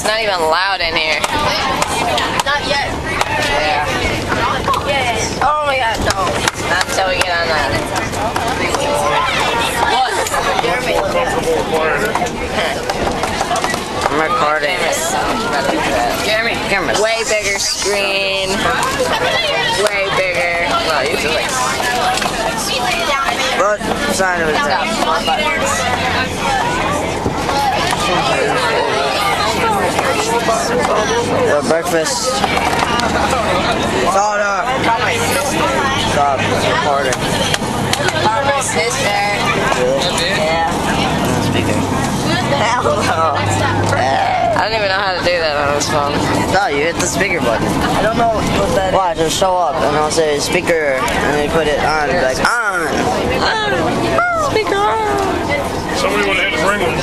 not even loud in here. Not yet. Yeah. Yes. Oh my god, no. Not until we get on that. What? Jeremy. I'm recording. Jeremy, camera's way bigger screen. Way bigger. Well, usually like. What sign was that? What breakfast? Soda. Stop recording. My sister. Yeah. Speaker. Hell no. I don't even know how to do that on this phone. No, you hit the speaker button. I don't know what that is. Watch, it'll show up and I'll say speaker and then put it on and be like on. Speaker on. Somebody would have had to bring one.